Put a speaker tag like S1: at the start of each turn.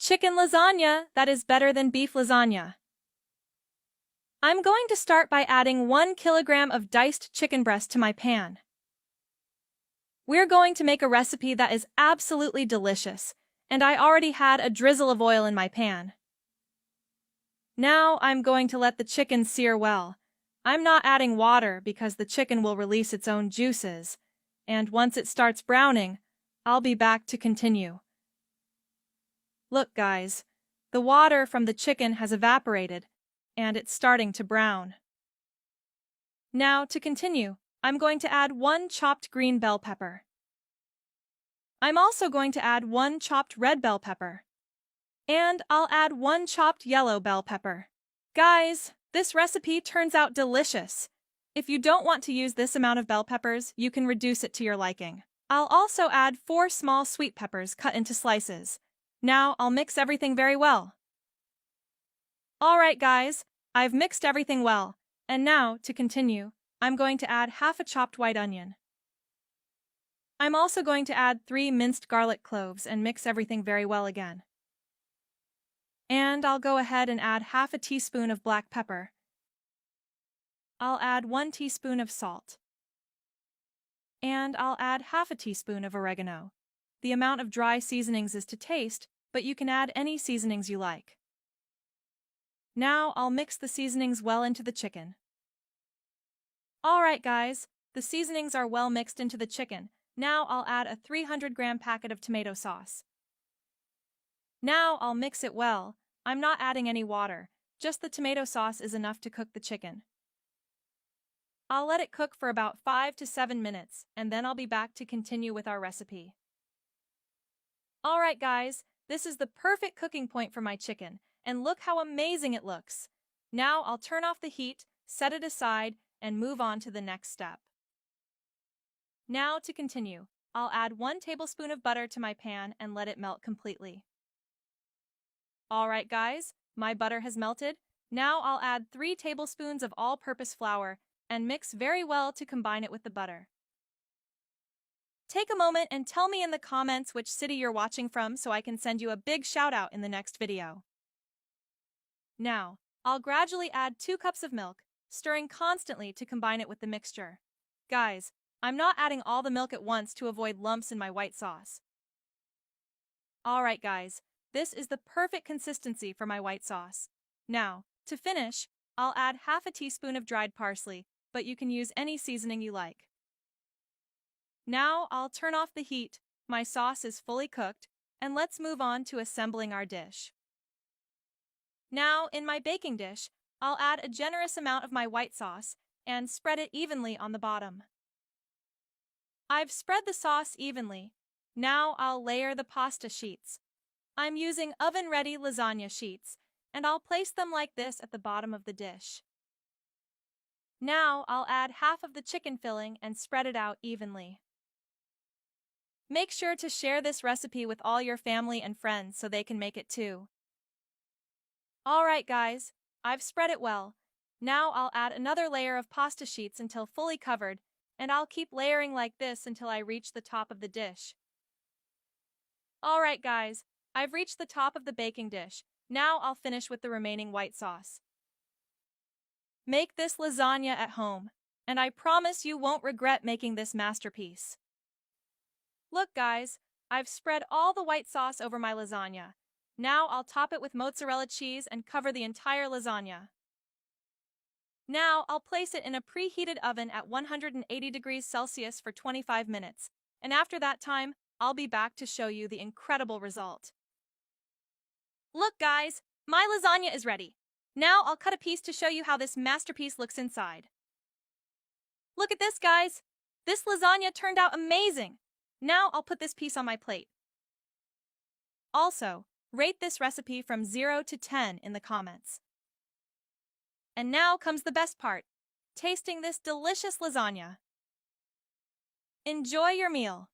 S1: Chicken lasagna that is better than beef lasagna. I'm going to start by adding 1 kilogram of diced chicken breast to my pan. We're going to make a recipe that is absolutely delicious, and I already had a drizzle of oil in my pan. Now I'm going to let the chicken sear well. I'm not adding water because the chicken will release its own juices, and once it starts browning, I'll be back to continue. Look, guys, the water from the chicken has evaporated, and it's starting to brown. Now, to continue, I'm going to add 1 chopped green bell pepper. I'm also going to add 1 chopped red bell pepper. And I'll add 1 chopped yellow bell pepper. Guys, this recipe turns out delicious. If you don't want to use this amount of bell peppers, you can reduce it to your liking. I'll also add 4 small sweet peppers cut into slices. Now I'll mix everything very well. Alright guys, I've mixed everything well, and now, to continue, I'm going to add half a chopped white onion. I'm also going to add 3 minced garlic cloves and mix everything very well again. And I'll go ahead and add half a teaspoon of black pepper. I'll add 1 teaspoon of salt. And I'll add half a teaspoon of oregano. The amount of dry seasonings is to taste, but you can add any seasonings you like. Now I'll mix the seasonings well into the chicken. Alright guys, the seasonings are well mixed into the chicken. Now I'll add a 300-gram packet of tomato sauce. Now I'll mix it well. I'm not adding any water, just the tomato sauce is enough to cook the chicken. I'll let it cook for about 5 to 7 minutes, and then I'll be back to continue with our recipe. Alright guys, this is the perfect cooking point for my chicken, and look how amazing it looks. Now I'll turn off the heat, set it aside, and move on to the next step. Now to continue, I'll add 1 tablespoon of butter to my pan and let it melt completely. Alright guys, my butter has melted. Now I'll add 3 tablespoons of all-purpose flour and mix very well to combine it with the butter. Take a moment and tell me in the comments which city you're watching from so I can send you a big shout out in the next video. Now, I'll gradually add 2 cups of milk, stirring constantly to combine it with the mixture. Guys, I'm not adding all the milk at once to avoid lumps in my white sauce. Alright guys, this is the perfect consistency for my white sauce. Now, to finish, I'll add half a teaspoon of dried parsley, but you can use any seasoning you like. Now I'll turn off the heat, my sauce is fully cooked, and let's move on to assembling our dish. Now, in my baking dish, I'll add a generous amount of my white sauce and spread it evenly on the bottom. I've spread the sauce evenly. Now I'll layer the pasta sheets. I'm using oven-ready lasagna sheets, and I'll place them like this at the bottom of the dish. Now I'll add half of the chicken filling and spread it out evenly. Make sure to share this recipe with all your family and friends so they can make it too. Alright guys, I've spread it well. Now I'll add another layer of pasta sheets until fully covered, and I'll keep layering like this until I reach the top of the dish. Alright guys, I've reached the top of the baking dish. Now I'll finish with the remaining white sauce. Make this lasagna at home, and I promise you won't regret making this masterpiece. Look guys, I've spread all the white sauce over my lasagna. Now I'll top it with mozzarella cheese and cover the entire lasagna. Now I'll place it in a preheated oven at 180 degrees Celsius for 25 minutes, and after that time, I'll be back to show you the incredible result. Look guys, my lasagna is ready. Now I'll cut a piece to show you how this masterpiece looks inside. Look at this guys, this lasagna turned out amazing. Now I'll put this piece on my plate. Also, rate this recipe from 0 to 10 in the comments. And now comes the best part, tasting this delicious lasagna. Enjoy your meal.